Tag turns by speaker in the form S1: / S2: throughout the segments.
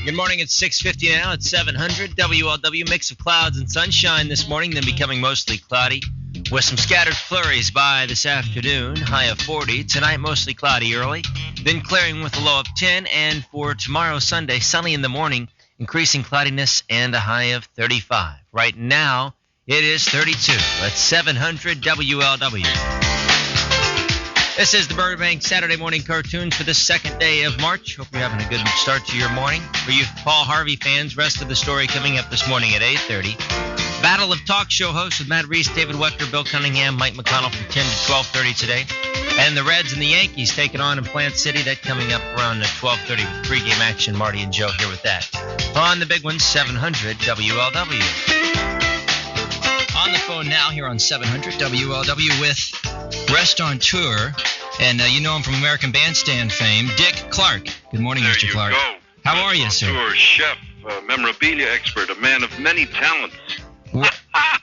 S1: Good morning. It's 6:50 now. It's 700 WLW. Mix of clouds and sunshine this morning, then becoming mostly cloudy with some scattered flurries by this afternoon. High of 40. Tonight, mostly cloudy early, then clearing with a low of 10. And for tomorrow, Sunday, sunny in the morning, increasing cloudiness and a high of 35. Right now, it is 32. That's 700 WLW. This is the Burbank Saturday Morning Cartoons for this second day of March. Hope you're having a good start to your morning. For you Paul Harvey fans, rest of the story coming up this morning at 8:30. Battle of Talk Show hosts with Matt Reese, David Wechter, Bill Cunningham, Mike McConnell from 10 to 12:30 today. And the Reds and the Yankees taking on in Plant City. That coming up around 12:30 with pregame action. Marty and Joe here with that. On the big one, 700 WLW. On the phone now here on 700 WLW with restaurateur, and you know him from American Bandstand fame, Dick Clark. Good morning, Mr. Clark.
S2: There you go.
S1: How are you, sir?
S2: Restaurateur, chef, memorabilia expert, a man of many talents.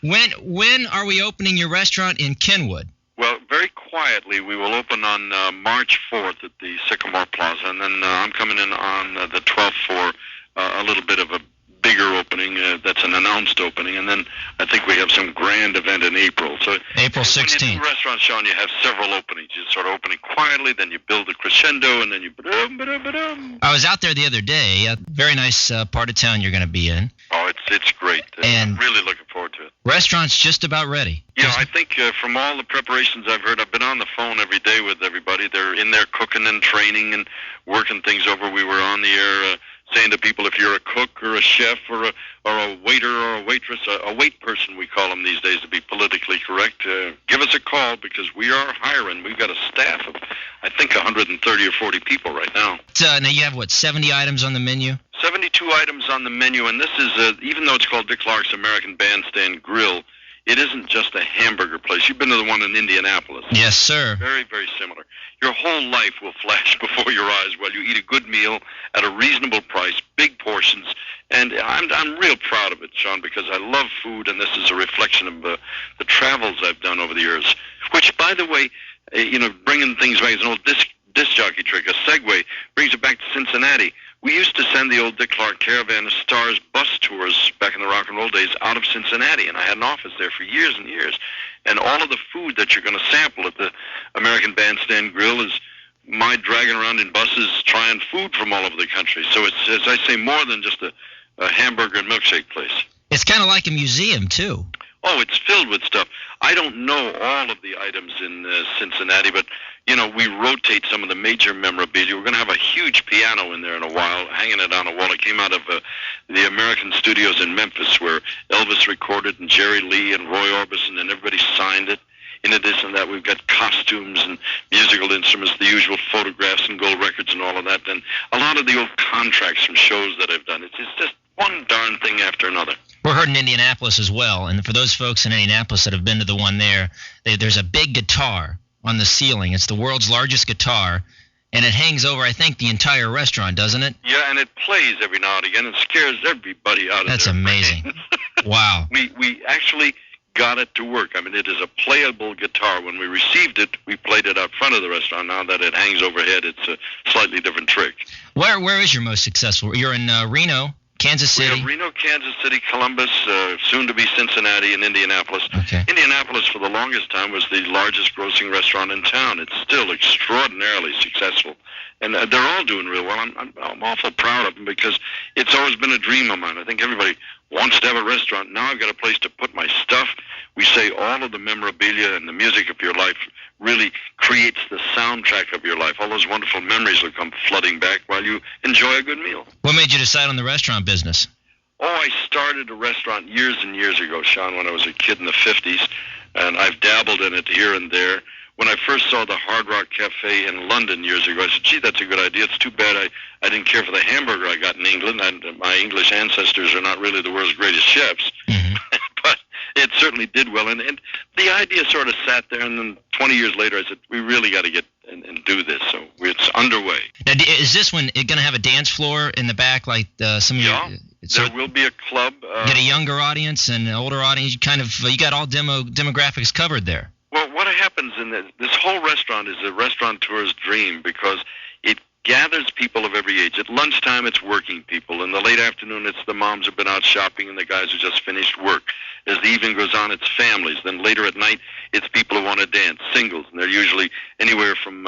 S1: When are we opening your restaurant in Kenwood?
S2: Well, very quietly, we will open on March 4th at the Sycamore Plaza, and then I'm coming in on the 12th for a little bit of a bigger opening. That's an announced opening, and then I think we have some grand event in April. So
S1: April 16th.
S2: When you do restaurants, Sean, you have several openings. You start opening quietly, then you build a crescendo, and then you ba-dum.
S1: I was out there the other day. A very nice part of town you're going to be in.
S2: Oh, it's great.
S1: And
S2: I'm really looking forward to it.
S1: Restaurant's just about ready.
S2: Yeah, I think from all the preparations I've heard, I've been on the phone every day with everybody. They're in there cooking and training and working things over. We were on the air saying to people, if you're a cook or a chef or a waiter or a waitress, a wait person we call them these days to be politically correct, give us a call because we are hiring. We've got a staff of, I think, 130 or 40 people right now.
S1: Now you have, 70 items on the menu?
S2: 72 items on the menu, and this is, even though it's called Dick Clark's American Bandstand Grill, it isn't just a hamburger place. You've been to the one in Indianapolis.
S1: Yes, sir.
S2: Very, very similar. Your whole life will flash before your eyes while you eat a good meal at a reasonable price, big portions, and I'm real proud of it, Sean, because I love food, and this is a reflection of the travels I've done over the years, which, by the way, bringing things back is an old disc jockey trick, a segue, brings it back to Cincinnati. We used to send the old Dick Clark Caravan of Stars bus tours back in the rock and roll days out of Cincinnati, and I had an office there for years and years. And all of the food that you're going to sample at the American Bandstand Grill is my dragging around in buses trying food from all over the country. So it's, as I say, more than just a hamburger and milkshake place.
S1: It's kind of like a museum, too.
S2: Oh, it's filled with stuff. I don't know all of the items in Cincinnati, but, we rotate some of the major memorabilia. We're going to have a huge piano in there in a while, hanging it on a wall. It came out of the American Studios in Memphis, where Elvis recorded, and Jerry Lee and Roy Orbison, and everybody signed it. In addition to that, we've got costumes and musical instruments, the usual photographs and gold records and all of that, and a lot of the old contracts from shows that I've done. It's just one darn thing after another.
S1: We're heard in Indianapolis as well, and for those folks in Indianapolis that have been to the one there, there's a big guitar on the ceiling. It's the world's largest guitar, and it hangs over, I think, the entire restaurant, doesn't it?
S2: Yeah, and it plays every now and again and scares everybody out of
S1: That's
S2: their
S1: amazing.
S2: brains.
S1: Wow.
S2: We actually got it to work. I mean, it is a playable guitar. When we received it, we played it out front of the restaurant. Now that it hangs overhead, it's a slightly different trick.
S1: Where is your most successful? You're in Reno, Kansas City?
S2: We have Reno, Kansas City, Columbus, soon to be Cincinnati, and Indianapolis.
S1: Okay.
S2: Indianapolis, for the longest time, was the largest grossing restaurant in town. It's still extraordinarily successful. And they're all doing real well. I'm awful proud of them because it's always been a dream of mine. I think everybody wants to have a restaurant. Now I've got a place to put my stuff. We say all of the memorabilia and the music of your life really creates the soundtrack of your life. All those wonderful memories will come flooding back while you enjoy a good meal.
S1: What made you decide on the restaurant business?
S2: Oh, I started a restaurant years and years ago, Sean, when I was a kid in the 50s, and I've dabbled in it here and there. When I first saw the Hard Rock Cafe in London years ago, I said, gee, that's a good idea. It's too bad I didn't care for the hamburger I got in England. My English ancestors are not really the world's greatest chefs. Mm-hmm. But it certainly did well. And the idea sort of sat there, and then 20 years later, I said, we really got to get and do this. So it's underway.
S1: Now, is this one going to have a dance floor in the back like some of your...
S2: Yeah, there will be a club.
S1: Get a younger audience and an older audience. You got all demographics covered there.
S2: Well, what happens in this whole restaurant is a restaurateur's dream because it gathers people of every age. At lunchtime, it's working people. In the late afternoon, it's the moms who've been out shopping and the guys who just finished work. As the evening goes on, it's families. Then later at night, it's people who want to dance, singles, and they're usually anywhere from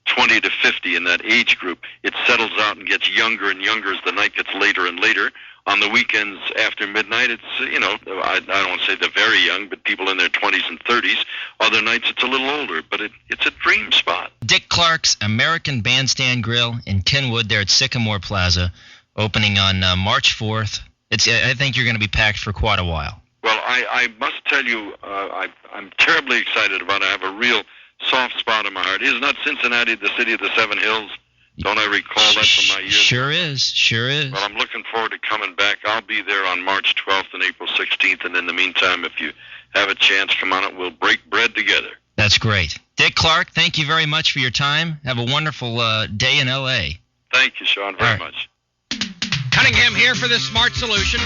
S2: 20 to 50 in that age group. It settles out and gets younger and younger as the night gets later and later. On the weekends after midnight, it's, I don't want to say they're very young, but people in their 20s and 30s. Other nights, it's a little older, but it's a dream spot.
S1: Dick Clark's American Bandstand Grill in Kenwood there at Sycamore Plaza, opening on March 4th. I think you're going to be packed for quite a while.
S2: Well, I must tell you, I'm terribly excited about it. I have a real soft spot in my heart. Is not Cincinnati the city of the Seven Hills? Don't I recall that from my years?
S1: Sure is.
S2: Well, I'm looking forward to coming back. I'll be there on March 12th and April 16th, and in the meantime, if you have a chance, come on it. We'll break bread together.
S1: That's great. Dick Clark, thank you very much for your time. Have a wonderful day in L.A.
S2: Thank you, Sean, very much.
S3: Cunningham here for the Smart Solution.